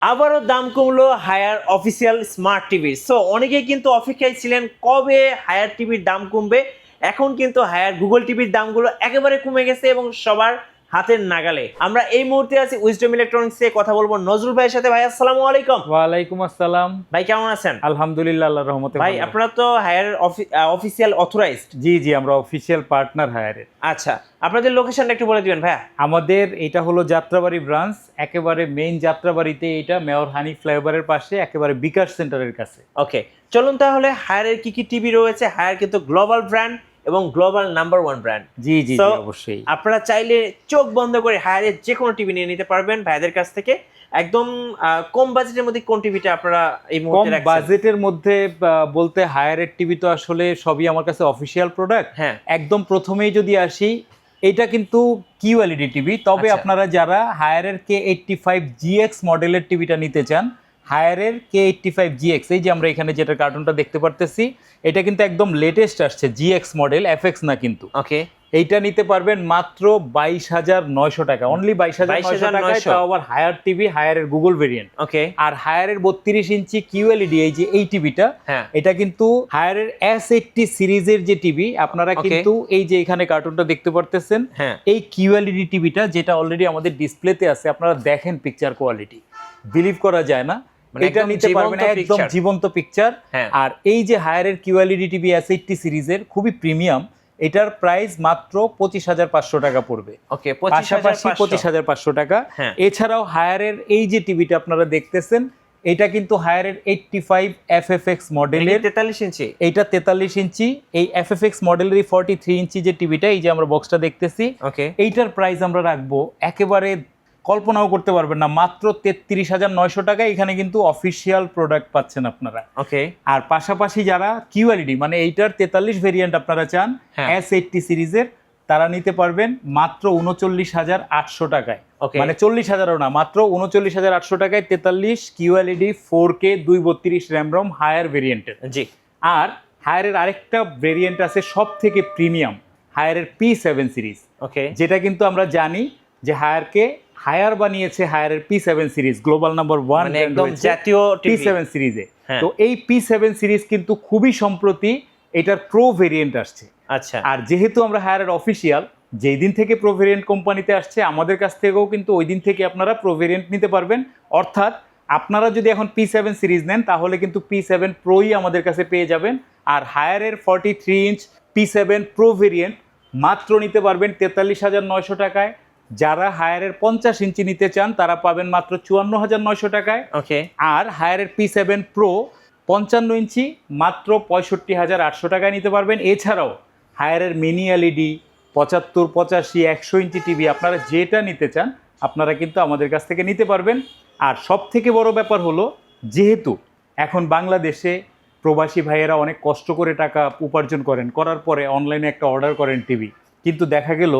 আবারও দাম কমলো Haier official smart TV. So অনেকেই কিন্তু অপেক্ষায় ছিলেন কবে হায়ার টিভির দাম কমবে। এখন কিন্তু হায়ার গুগল টিভির দামগুলো একেবারে কমে গেছে এবং সবার হাতের নাগালে। আমরা এই মুহূর্তে আছি উইজডম ইলেকট্রনিক্সে, কথা বলবো নজরুল ভাইয়ের সাথে। ভাই আসসালামু আলাইকুম। ওয়ালাইকুম আসসালাম। ভাই কেমন আছেন? আলহামদুলিল্লাহ, আল্লাহর রহমতে ভাই ভালো। আপনারা তো হায়ার অফিসিয়াল অথরাইজড? জি জি, আমরা অফিশিয়াল পার্টনার হায়ারের। আচ্ছা, আপনাদের লোকেশনটা একটু বলে দিবেন ভাইয়া। আমাদের এটা হলো যাত্রাবাড়ি ব্রাঞ্চ, একেবারে মেইন যাত্রাবাড়িতে, এটা মেয়র হানি ফ্লাইওভারের পাশে, একেবারে বিকাশ সেন্টারের কাছে। ওকে, চলুন তাহলে হায়ারের কি কি টিভি রয়েছে। হায়ার কিন্তু গ্লোবাল ব্র্যান্ড এবং গ্লোবাল নাম্বার 1 ব্র্যান্ড। জি জি So, জি, অবশ্যই। আপনারা চাইলে চোখ বন্ধ করে হায়ারের যে কোনো টিভি নিয়ে নিতে পারবেন ভাইদের কাছ থেকে। একদম কম বাজেটের মধ্যে কোন টিভিটা আপনারা এই কম মুহূর্তে রাখছেন? বাজেটের মধ্যে বলতে হায়ারের টিভি তো আসলে সবই আমার কাছে অফিশিয়াল প্রোডাক্ট। হ্যাঁ, একদম প্রথমেই যদি আসি, এটা কিন্তু কিউএলইডি টিভি। তবে আচ্ছা। আপনারা যারা হায়ারের K85 GX মডেলের টিভিটা নিতে চান, হায়ারের K85 GX, এই যে আমরা এখানে যেটা কার্টুনটা দেখতে পারতেছি, এটা কিন্তু একদম লেটেস্ট আসছে, GX মডেল, FX না কিন্তু। ওকে, এইটা নিতে পারবেন মাত্র 22,900 টাকা, অনলি 22,900 টাকায়, তাও আবার হায়ার টিভি, হায়ারের গুগল ভেরিয়েন্ট। ওকে, আর হায়ারের 32 ইঞ্চি কিউএলইডি এই যে এই টিভিটা, হ্যাঁ, এটা কিন্তু হায়ারের S80 সিরিজের যে টিভি, আপনারা Okay. কিন্তু এই যে এখানে কার্টুনটা দেখতে পারতেছেন, হ্যাঁ, এই কিউএলইডি টিভিটা যেটা অলরেডি আমাদের ডিসপ্লেতে আছে, আপনারা দেখেন পিকচার কোয়ালিটি, বিলিভ করা যায় না। মানে এটা একদম নিতে পারবেন জীবন্ত একদম picture। জীবন্ত পিকচার। হ্যাঁ, আর এই যে হায়ারের কিউএলইডি টিভি S80 সিরিজের, খুবই প্রিমিয়াম, এটার প্রাইস মাত্র 25,500 টাকা পড়বে। ওকে, পাশাপাশি 25,500 টাকা। হ্যাঁ। এছাড়াও হায়ারের এই যে টিভিটা আপনারা দেখতেছেন, এটা কিন্তু হায়ারের 85 FFX মডেলের, 43 ইঞ্চি। এইটা 43 ইঞ্চি। এই FFX মডেলেরই 43 ইঞ্চি যে টিভিটা, এই যে আমরা বক্সটা দেখতেছি, ওকে, এইটার প্রাইস আমরা রাখবো একেবারে কল্পনাও করতে পারবেন না, মাত্র 33,900 টাকা। এখানে কিন্তু অফিসিয়াল প্রোডাক্ট পাচ্ছেন আপনারা। ওকে, আর পাশাপাশি যারা কিউএলইডি মানে এইটার 43 ভেরিয়েন্ট আপনারা চান, হ্যাঁ। S80 সিরিজের, তারা নিতে পারবেন মাত্র 39,800 টাকায়। ওকে, মানে 40,000ও না, মাত্র 39,800 টাকায় 43 QLED 4K 232 RAM ROM higher ভেরিয়েন্টের। জি, আর হায়ারের আরেকটা ভেরিয়েন্ট আছে সব থেকে প্রিমিয়াম, হায়ারের P7 সিরিজ, ওকে, যেটা কিন্তু আমরা জানি যে হায়ারকে হায়ার বানিয়েছে হায়ারের P7 সিরিজ, গ্লোবাল নাম্বার 1 মানে একদম জাতীয় টিভি। P7 সিরিজে। হ্যাঁ। তো এই P7 সিরিজ কিন্তু খুবই সম্প্রতি এটার প্রো ভেরিয়েন্ট আসছে। আচ্ছা, আর যেহেতু আমরা হায়ারের অফিসিয়াল, যেই দিন থেকে প্রো ভেরিয়েন্ট কোম্পানিতে আসছে, আমাদের কাছ থেকেও কিন্তু ওই দিন থেকে আপনারা প্রো ভেরিয়েন্ট নিতে পারবেন। অর্থাৎ আপনারা যদি এখন P7 সিরিজ নেন, তাহলে কিন্তু P7 প্রোই আমাদের কাছে পেয়ে যাবেন। আর হায়ারের 43 ইঞ্চ P7 প্রো ভেরিয়েন্ট মাত্র নিতে পারবেন 43,900 টাকায়। যারা হায়ারের 50 ইঞ্চি নিতে চান, তারা পাবেন মাত্র 54,900 টাকায়। ওকে, আর হায়ারের P7 প্রো 55 ইঞ্চি মাত্র 65,800 টাকায় নিতে পারবেন। এছাড়াও হায়ারের মিনি এলইডি 75, 85, 100 ইঞ্চি টিভি, আপনারা যেটা নিতে চান আপনারা কিন্তু আমাদের কাছ থেকে নিতে পারবেন। আর সব থেকে বড় ব্যাপার হলো, যেহেতু এখন বাংলাদেশে প্রবাসী ভাইয়েরা অনেক কষ্ট করে টাকা উপার্জন করার পরে অনলাইনে একটা অর্ডার করেন টিভি, কিন্তু দেখা গেল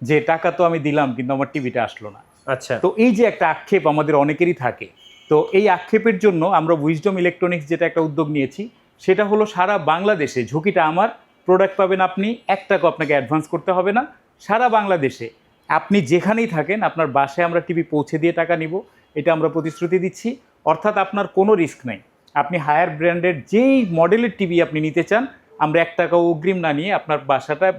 যে টাকা তো আমি দিলাম কিন্তু আমার টিভিটা আসলো না। আচ্ছা, তো এই যে একটা আক্ষেপ আমাদের অনেকেরই থাকে, তো এই আক্ষেপের জন্য আমরা উইজডম ইলেকট্রনিক্স যেটা একটা উদ্যোগ নিয়েছি, সেটা হলো সারা বাংলাদেশে, ঝুঁকিটা আমার, প্রোডাক্ট পাবেন আপনি, 1 টাকা আপনাকে অ্যাডভান্স করতে হবে না। সারা বাংলাদেশে আপনি যেখানেই থাকেন, আপনার বাসায় আমরা টিভি পৌঁছে দিয়ে টাকা নিব, এটা আমরা প্রতিশ্রুতি দিচ্ছি। অর্থাৎ আপনার কোনো রিস্ক নাই। আপনি হায়ার ব্র্যান্ডের যেই মডেলের টিভি আপনি নিতে চান, আমরা 1 টাকাও অগ্রিম না নিয়ে আপনার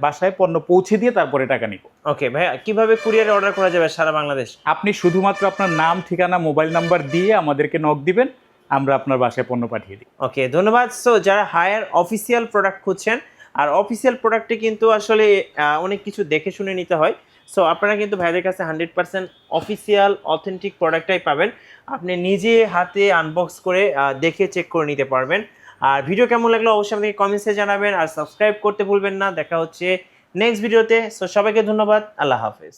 বাসায় পণ্য পৌঁছে দিয়ে তারপরে টাকা নিব। ওকে ভাইয়া, কিভাবে কুরিয়ারে অর্ডার করা যাবে সারা বাংলাদেশ? আপনি শুধুমাত্র আপনার নাম, ঠিকানা, মোবাইল নাম্বার দিয়ে আমাদেরকে নক দিবেন, আমরা আপনার বাসায় পণ্য পাঠিয়ে দিই। ওকে, ধন্যবাদ। সো যারা হায়ার অফিসিয়াল প্রোডাক্ট খুঁজছেন, আর অফিসিয়াল প্রোডাক্টে কিন্তু আসলে অনেক কিছু দেখে শুনে নিতে হয়। সো আপনারা কিন্তু ভাইদের কাছে 100% অফিসিয়াল অথেন্টিক প্রোডাক্টটাই পাবেন। আপনি নিজে হাতে আনবক্স করে দেখে চেক করে নিতে পারবেন। আর ভিডিও কেমন লাগলো অবশ্যই আমাদেরকে কমেন্টসে জানাবেন, আর সাবস্ক্রাইব করতে ভুলবেন না। দেখা হচ্ছে নেক্সট ভিডিওতে। সো সবাইকে ধন্যবাদ, আল্লাহ হাফেজ।